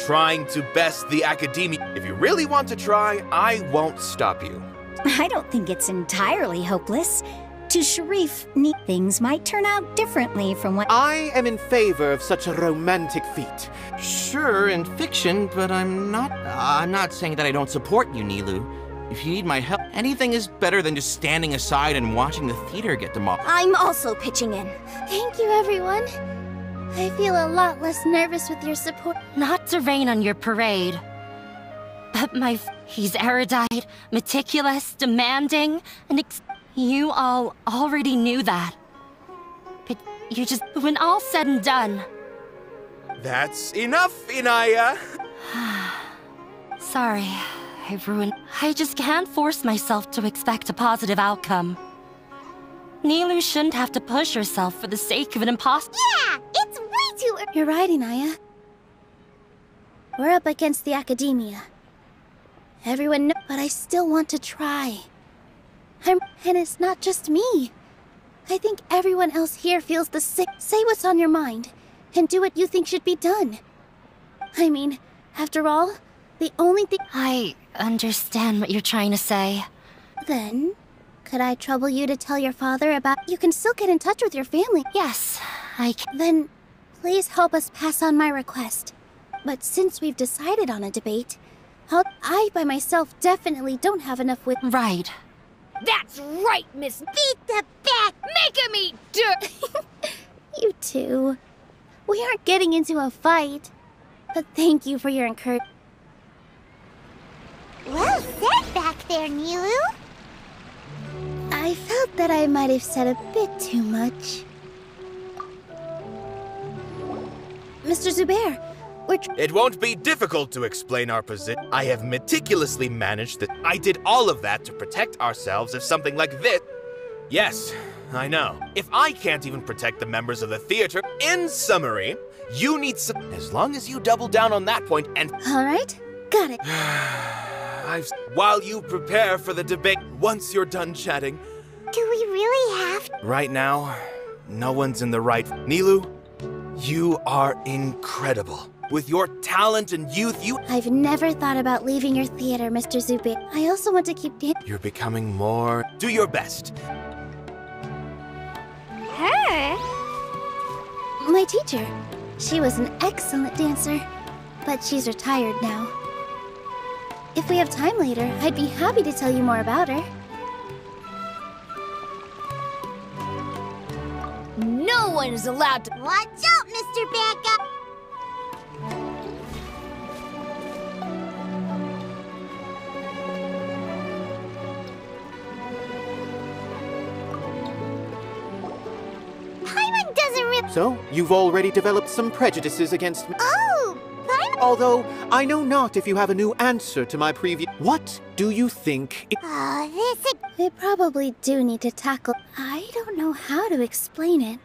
trying to best the academia. If you really want to try, I won't stop you. I don't think it's entirely hopeless. To Sharif, things might turn out differently from what— I am in favor of such a romantic feat. Sure, in fiction, but I'm not saying that I don't support you, Nilu. If you need my help, anything is better than just standing aside and watching the theater get demolished. I'm also pitching in. Thank you, everyone. I feel a lot less nervous with your support. Not to rain on your parade, but he's erudite, meticulous, demanding, and you all already knew that. But you just, when all's said and done. That's enough, Inaya. Sorry, I just can't force myself to expect a positive outcome. Nilu shouldn't have to push herself for the sake of an imposter. Yeah, it's way too early. You're right, Inaya. We're up against the academia. Everyone knows, but I still want to try. And it's not just me. I think everyone else here feels the same. Say what's on your mind, and do what you think should be done. I mean, after all, the only thing— I understand what you're trying to say. Then, could I trouble you to tell your father about— You can still get in touch with your family. Yes, I can. Then, please help us pass on my request. But since we've decided on a debate, I by myself definitely don't have enough with— Right. That's right, Miss. Beat the back! Make him eat dirt! You two. We aren't getting into a fight. But thank you for your encouragement. Well said back there, Nilu. I felt that I might have said a bit too much. Mr. Zubair, It won't be difficult to explain our position. I have meticulously managed that. I did all of that to protect ourselves if something like this— Yes, I know. If I can't even protect the members of the theater, in summary, you need some— As long as you double down on that point and— Alright, got it. While you prepare for the debate, once you're done chatting— Do we really have— Right now, no one's in the right— Nilu, you are incredible. With your talent and youth, I've never thought about leaving your theater, Mr. Zubair. I also want to keep You're becoming more— Do your best. her? My teacher. She was an excellent dancer, but she's retired now. If we have time later, I'd be happy to tell you more about her. No one is allowed to— Watch out, Mr. Bad Guy! Paimon doesn't really— So, you've already developed some prejudices against me. Oh, Paimon— Although, I know not if you have a new answer to my previous— What do you think Oh, this is— We probably do need to tackle— I don't know how to explain it.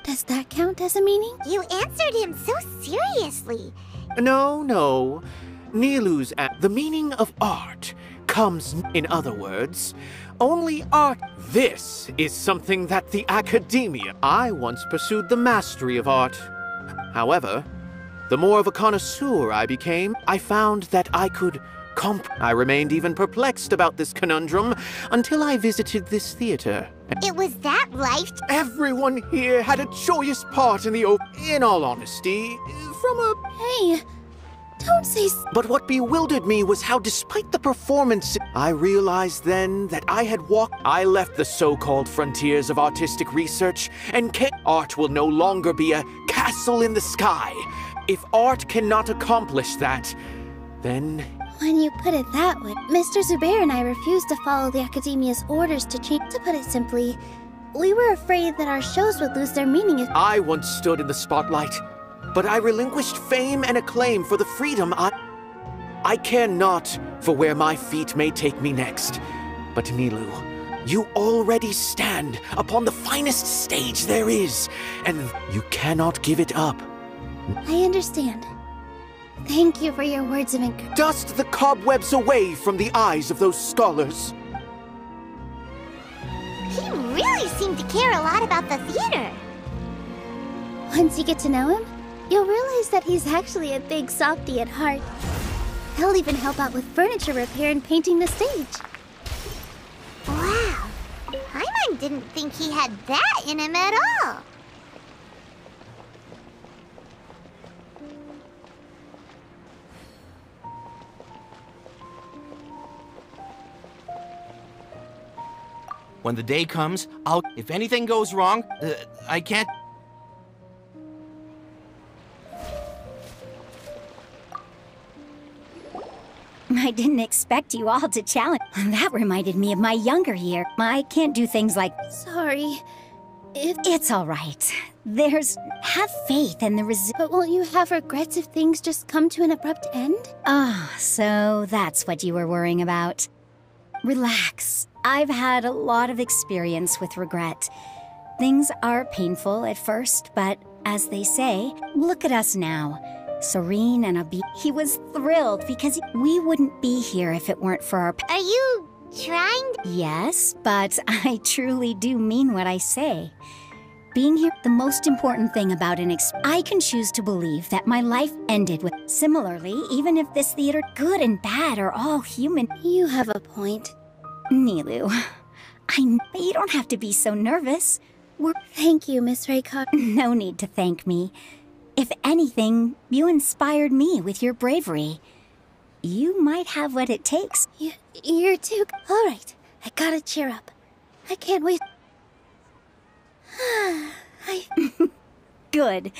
Does that count as a meaning? You answered him so seriously. No. Nilu's the meaning of art comes, in other words, only art. This is something that the academia— I once pursued the mastery of art. However, the more of a connoisseur I became, I found that I could I remained even perplexed about this conundrum until I visited this theater. It was that life— Everyone here had a joyous part in the In all honesty, from a— Hey, don't say— But what bewildered me was how, despite the performance, I realized then that I left the so-called frontiers of artistic research, and art will no longer be a castle in the sky. If art cannot accomplish that, then— When you put it that way, Mr. Zubair and I refused to follow the Academia's orders to change. To put it simply, we were afraid that our shows would lose their meaning if— I once stood in the spotlight, but I relinquished fame and acclaim for the freedom I care not for where my feet may take me next. But Nilu, you already stand upon the finest stage there is, and you cannot give it up. I understand. Thank you for your words of encouragement. Dust the cobwebs away from the eyes of those scholars. He really seemed to care a lot about the theater. Once you get to know him, you'll realize that he's actually a big softie at heart. He'll even help out with furniture repair and painting the stage. Wow. Paimon didn't think he had that in him at all. When the day comes, if anything goes wrong, I can't... I didn't expect you all to challenge. That reminded me of my younger year. I can't do things like... Sorry. It's all right. Have faith in the But won't you have regrets if things just come to an abrupt end? Ah, so that's what you were worrying about. Relax. I've had a lot of experience with regret. Things are painful at first, but as they say, look at us now. Serene and he was thrilled because we wouldn't be here if it weren't for our... Are you trying to... Yes, but I truly do mean what I say. Being here, the most important thing about I can choose to believe that my life ended with... Similarly, even if this theater, good and bad, are all human... You have a point. Nilou, you don't have to be so nervous. Thank you, Miss Reikar. No need to thank me. If anything, you inspired me with your bravery. You might have what it takes. You're too... All right, I gotta cheer up. I can't wait. Good.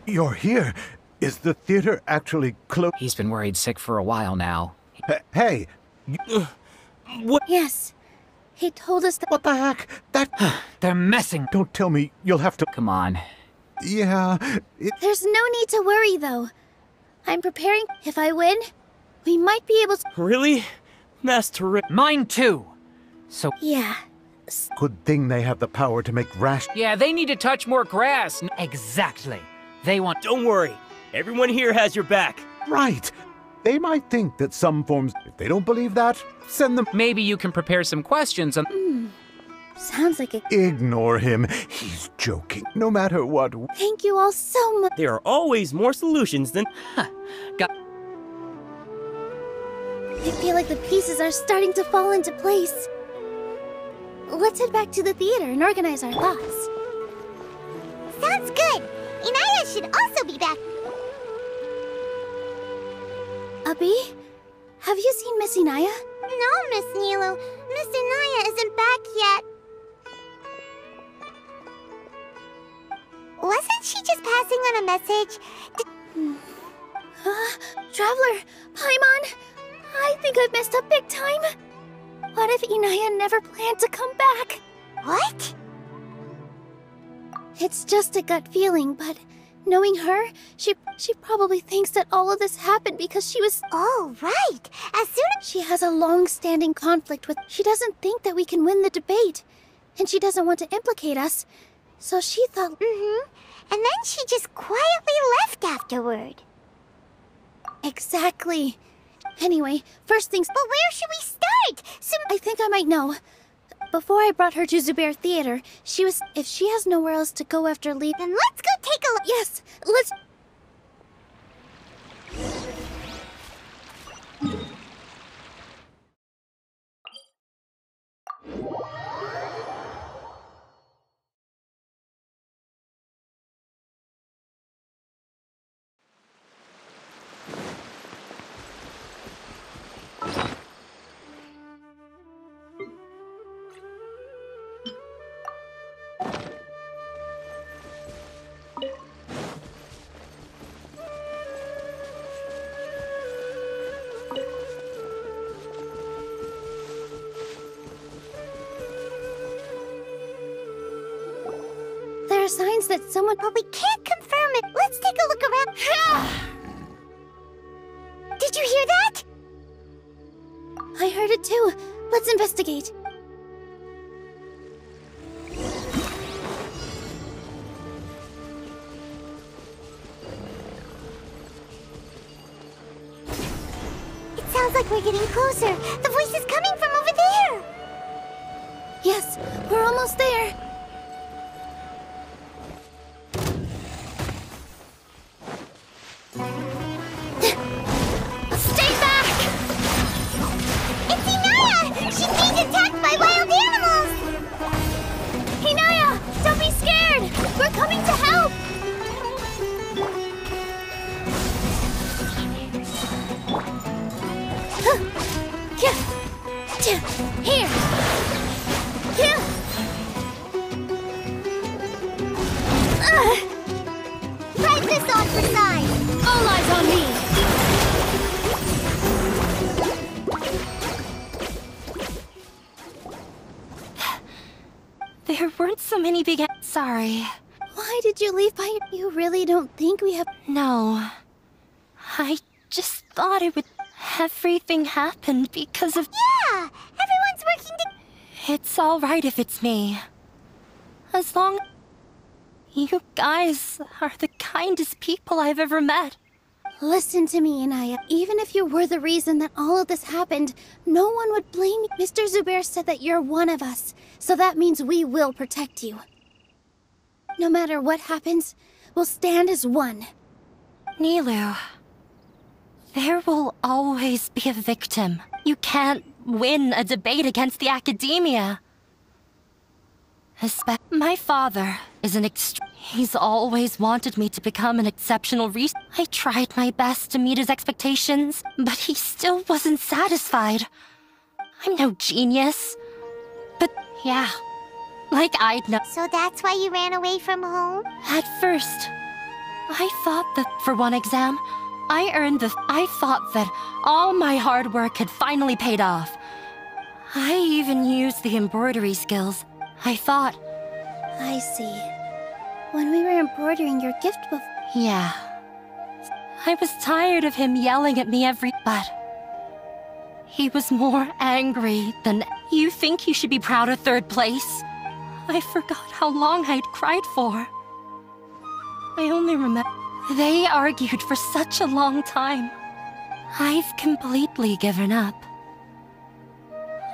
You're here. Is the theater actually closed? He's been worried sick for a while now. Hey! What? Yes. He told us that... What the heck? They're messing. Don't tell me you'll have to... Come on. Yeah, There's no need to worry, though. I'm preparing. If I win, we might be able to... Really? That's terrific. Mine too! So... Yeah. Good thing they have the power to make rash... Yeah, they need to touch more grass. Exactly. They want... Don't worry. Everyone here has your back. Right. They might think that some forms... If they don't believe that, send them... Maybe you can prepare some questions and... Sounds like a... Ignore him. He's joking. No matter what... Thank you all so much. There are always more solutions than... Got... I feel like the pieces are starting to fall into place. Let's head back to the theater and organize our thoughts. Sounds good. Inaya should also be back. Abi? Have you seen Miss Inaya? No, Miss Nilou. Miss Inaya isn't back yet. Wasn't she just passing on a message? Traveler! Paimon! I think I've messed up big time. What if Inaya never planned to come back? What? It's just a gut feeling, but knowing her, she probably thinks that all of this happened because she was... Oh, right. As soon as... She has a long-standing conflict with... She doesn't think that we can win the debate. And she doesn't want to implicate us. So she thought... Mm-hmm. And then she just quietly left afterward. Exactly. Anyway, first things... But where should we start? I think I might know. Before I brought her to Zubair Theater, she was... If she has nowhere else to go after leave... Then let's go take a look. Yes, let's... There are signs that someone... But we can't confirm it. Let's take a look around. Did you hear that? I heard it too. Let's investigate. Sounds like we're getting closer. The voice is coming from over there. Yes, we're almost there. Stay back! It's Inaya! She's being attacked by wild animals! Inaya, don't be scared! We're coming to help! Here! Fight this on for size! All eyes on me! There weren't so many big... Sorry. Why did you leave by... You really don't think we have... No. I just thought it would... Everything happened because of... Yeah! Everyone's working together! It's alright if it's me. As long... You guys are the kindest people I've ever met. Listen to me, Inaya. Even if you were the reason that all of this happened, no one would blame you. Mr. Zubair said that you're one of us, so that means we will protect you. No matter what happens, we'll stand as one. Nilou, there will always be a victim. You can't win a debate against the academia. My father is an He's always wanted me to become an exceptional researcher. I tried my best to meet his expectations, but he still wasn't satisfied. I'm no genius. But yeah, like I'd know. So that's why you ran away from home? At first, I thought that for one exam, I thought that all my hard work had finally paid off. I even used the embroidery skills. I thought... I see. When we were embroidering your gift before... Yeah. I was tired of him yelling at me but... He was more angry than... You think you should be proud of third place? I forgot how long I'd cried for. I only remember... They argued for such a long time. I've completely given up.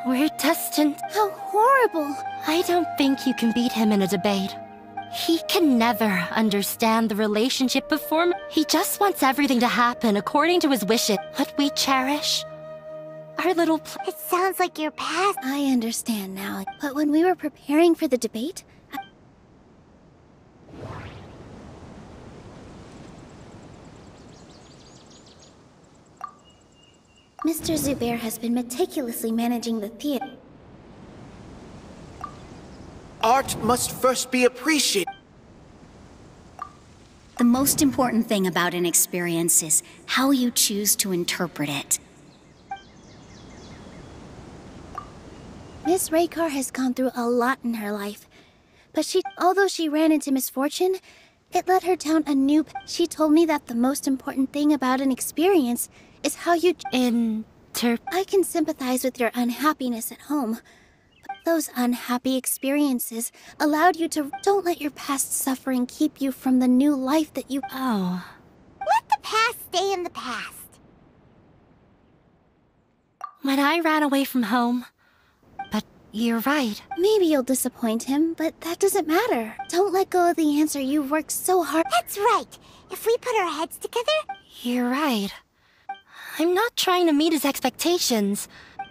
We're destined... How horrible! I don't think you can beat him in a debate. He can never understand the relationship before me. He just wants everything to happen according to his wishes. What we cherish. Our little It sounds like your past. I understand now, but when we were preparing for the debate... Mr. Zubair has been meticulously managing the theater. Art must first be appreciated. The most important thing about an experience is how you choose to interpret it. Miss Raykar has gone through a lot in her life, but although she ran into misfortune, it led her down a new path. She told me that the most important thing about an experience is how you I can sympathize with your unhappiness at home, but those unhappy experiences allowed you to... Don't let your past suffering keep you from the new life that you... Oh. Let the past stay in the past. When I ran away from home... But you're right. Maybe you'll disappoint him, but that doesn't matter. Don't let go of the answer you've worked so hard... That's right. If we put our heads together... You're right. I'm not trying to meet his expectations.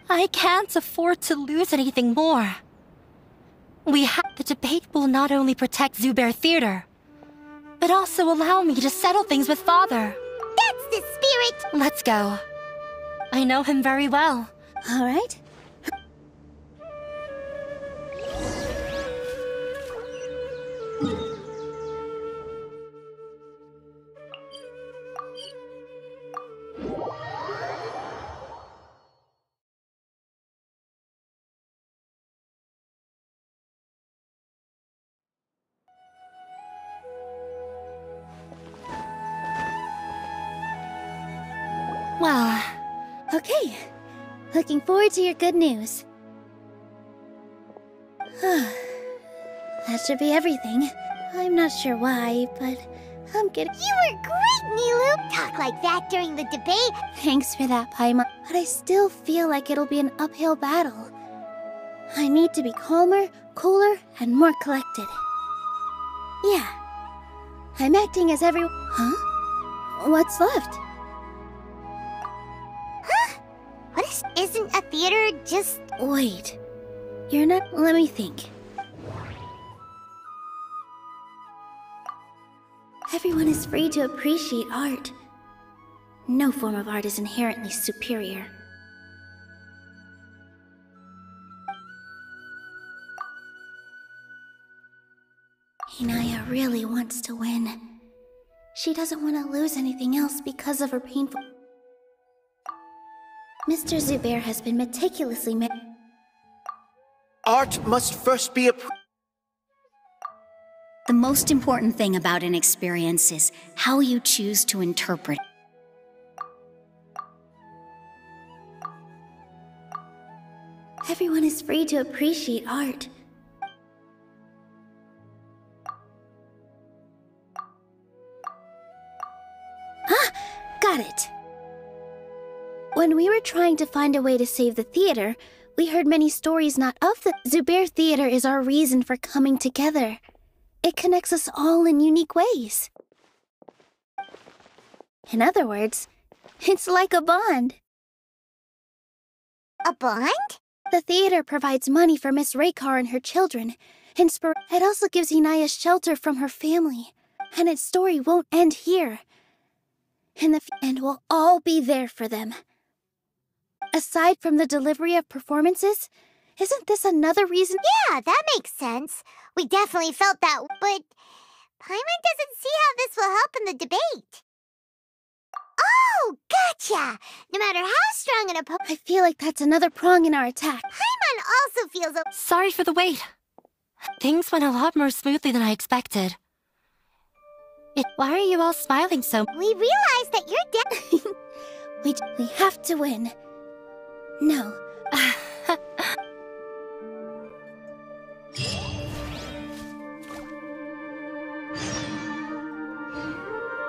I can't afford to lose anything more. The debate will not only protect Zubair Theater, but also allow me to settle things with Father. That's the spirit! Let's go. I know him very well. All right. Well... Okay. Looking forward to your good news. That should be everything. I'm not sure why, but I'm getting— You were great, Nilou! Talk like that during the debate. Thanks for that, Paimon. But I still feel like it'll be an uphill battle. I need to be calmer, cooler, and more collected. Yeah. I'm acting as every— Huh? What's left? Huh? What is— Isn't a theater just— Wait. You're not— Let me think. Everyone is free to appreciate art. No form of art is inherently superior. Inaya really wants to win. She doesn't want to lose anything else because of her painful— Mr. Zubair has been meticulously Art must first be The most important thing about an experience is how you choose to interpret it. Everyone is free to appreciate art. Ah! Got it! When we were trying to find a way to save the theater, we heard many stories not of the— Zubair Theater is our reason for coming together. It connects us all in unique ways. In other words, it's like a bond. A bond? The theater provides money for Miss Raykar and her children. It also gives Inaya shelter from her family. And its story won't end here. And we'll all be there for them. Aside from the delivery of performances, isn't this another reason— Yeah, that makes sense. We definitely felt that, but Paimon doesn't see how this will help in the debate. Oh, gotcha! No matter how strong an opponent— I feel like that's another prong in our attack. Paimon also feels— Sorry for the wait. Things went a lot more smoothly than I expected. Why are you all smiling so— We realized that you're We have to win. No,